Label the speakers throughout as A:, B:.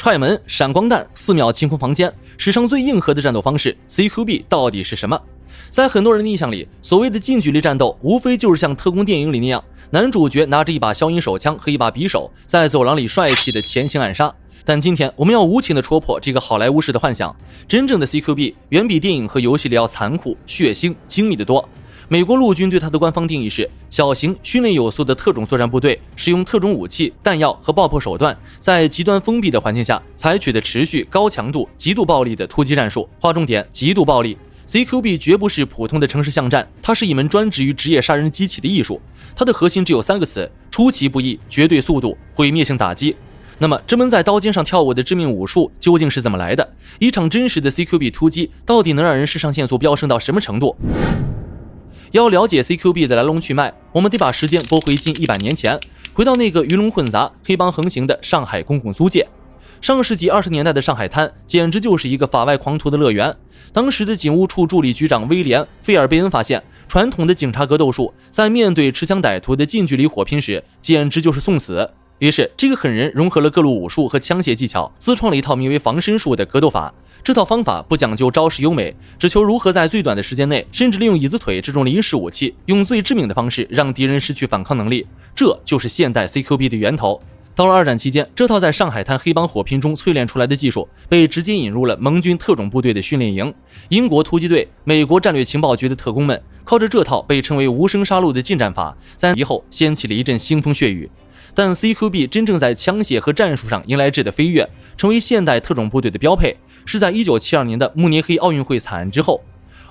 A: 踹门、闪光弹、4秒清空房间，史上最硬核的战斗方式 CQB 到底是什么？在很多人的印象里，所谓的近距离战斗无非就是像特工电影里那样，男主角拿着一把消音手枪和一把匕首在走廊里帅气的前行暗杀。但今天我们要无情的戳破这个好莱坞式的幻想，真正的 CQB 远比电影和游戏里要残酷、血腥、精密得多。美国陆军对它的官方定义是小型训练有素的特种作战部队，使用特种武器、弹药和爆破手段，在极端封闭的环境下采取的持续、高强度、极度暴力的突击战术。划重点，极度暴力。CQB 绝不是普通的城市巷战，它是一门专职于职业杀人机器的艺术。它的核心只有3个词：出其不意、绝对速度、毁灭性打击。那么这门在刀尖上跳舞的致命武术究竟是怎么来的？一场真实的 CQB 突击到底能让人肾上腺素飙升到什么程度？要了解 CQB 的来龙去脉，我们得把时间拨回近100年前，回到那个鱼龙混杂、黑帮横行的上海公共租界。上世纪20年代的上海滩简直就是一个法外狂徒的乐园。当时的警务处助理局长威廉·费尔贝恩发现，传统的警察格斗术在面对持枪歹徒的近距离火拼时，简直就是送死。于是，这个狠人融合了各路武术和枪械技巧，自创了一套名为防身术的格斗法。这套方法不讲究招式优美，只求如何在最短的时间内，甚至利用椅子腿这种临时武器，用最致命的方式让敌人失去反抗能力。这就是现代 CQB 的源头。到了2战期间，这套在上海滩黑帮火拼中淬炼出来的技术，被直接引入了盟军特种部队的训练营。英国突击队、美国战略情报局的特工们，靠着这套被称为无声杀戮的近战法，在以后掀起了一阵腥风血雨。但 CQB 真正在枪械和战术上迎来质的飞跃，成为现代特种部队的标配，是在1972年的慕尼黑奥运会惨案之后。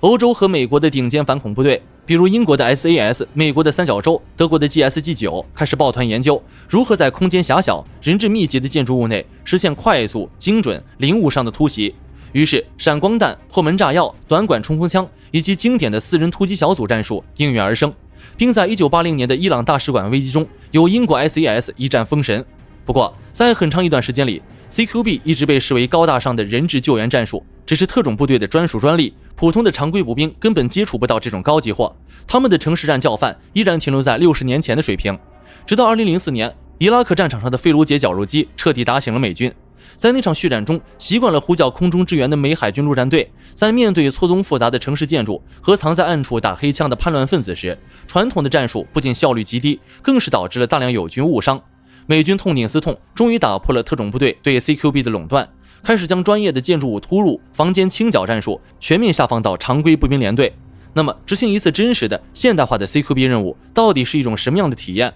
A: 欧洲和美国的顶尖反恐部队，比如英国的 SAS、美国的三角洲、德国的 GSG9，开始抱团研究如何在空间狭小、人质密集的建筑物内实现快速、精准、零误伤的突袭。于是，闪光弹、破门炸药、短管冲锋枪以及经典的4人突击小组战术应运而生，并在1980年的伊朗大使馆危机中，由英国 SAS 一战封神。不过，在很长一段时间里， CQB 一直被视为高大上的人质救援战术，只是特种部队的专属专利，普通的常规步兵根本接触不到这种高级货，他们的城市战教范依然停留在60年前的水平。直到2004年，伊拉克战场上的费卢杰绞肉机彻底打醒了美军。在那场血战中，习惯了呼叫空中支援的美海军陆战队，在面对错综复杂的城市建筑和藏在暗处打黑枪的叛乱分子时，传统的战术不仅效率极低，更是导致了大量友军误伤。美军痛定思痛，终于打破了特种部队对 CQB 的垄断，开始将专业的建筑物突入、房间清剿战术全面下放到常规步兵连队。那么，执行一次真实的现代化的 CQB 任务，到底是一种什么样的体验？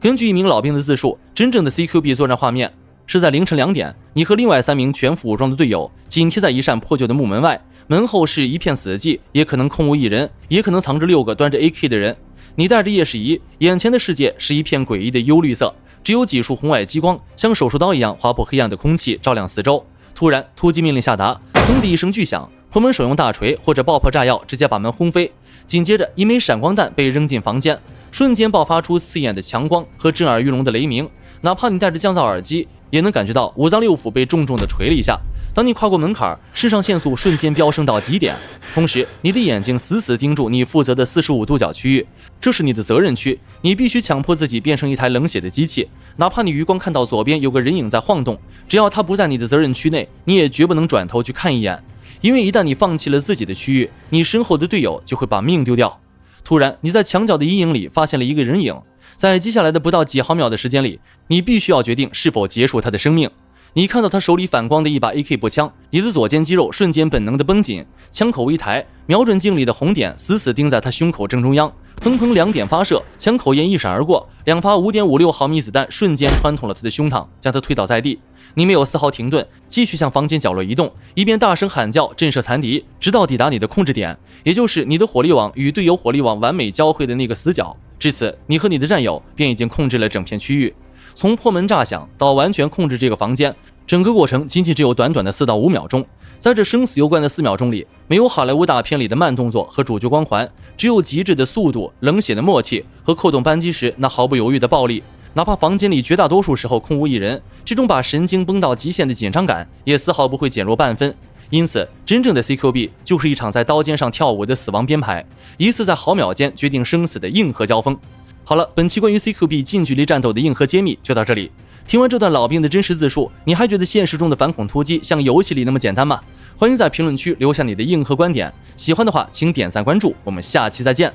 A: 根据一名老兵的自述，真正的 CQB 作战画面是在凌晨2点，你和另外3名全副武装的队友紧贴在一扇破旧的木门外，门后是一片死寂，也可能空无一人，也可能藏着6个端着 AK 的人。你带着夜视仪，眼前的世界是一片诡异的幽绿色，只有几束红外激光像手术刀一样划破黑暗的空气，照亮四周。突然，突击命令下达，砰的一声巨响，破门手用大锤或者爆破炸药直接把门轰飞。紧接着，一枚闪光弹被扔进房间，瞬间爆发出刺眼的强光和震耳欲聋的雷鸣，哪怕你戴着降噪耳机，也能感觉到五脏六腑被重重的锤了一下。当你跨过门槛，肾上腺素瞬间飙升到极点，同时你的眼睛死死盯住你负责的45度角区域，这是你的责任区，你必须强迫自己变成一台冷血的机器，哪怕你余光看到左边有个人影在晃动，只要他不在你的责任区内，你也绝不能转头去看一眼，因为一旦你放弃了自己的区域，你身后的队友就会把命丢掉。突然，你在墙角的阴影里发现了一个人影，在接下来的不到几毫秒的时间里，你必须要决定是否结束他的生命。你看到他手里反光的一把 AK 步枪，你的左肩肌肉瞬间本能的绷紧，枪口微抬，瞄准镜里的红点死死盯在他胸口正中央，砰砰2点发射，枪口烟一闪而过，2发5.56毫米子弹瞬间穿透了他的胸膛，将他推倒在地。你没有丝毫停顿，继续向房间角落移动，一边大声喊叫震慑残敌，直到抵达你的控制点，也就是你的火力网与队友火力网完美交汇的那个死角。至此，你和你的战友便已经控制了整片区域。从破门炸响到完全控制这个房间，整个过程仅仅只有短短的4到5秒钟。在这生死攸关的4秒钟里，没有好莱坞大片里的慢动作和主角光环，只有极致的速度、冷血的默契和扣动扳机时那毫不犹豫的暴力。哪怕房间里绝大多数时候空无一人，这种把神经绷到极限的紧张感也丝毫不会减弱半分。因此，真正的 CQB 就是一场在刀尖上跳舞的死亡编排，一次在毫秒间决定生死的硬核交锋。好了，本期关于 CQB 近距离战斗的硬核揭秘就到这里。听完这段老兵的真实自述，你还觉得现实中的反恐突击像游戏里那么简单吗？欢迎在评论区留下你的硬核观点，喜欢的话请点赞关注，我们下期再见。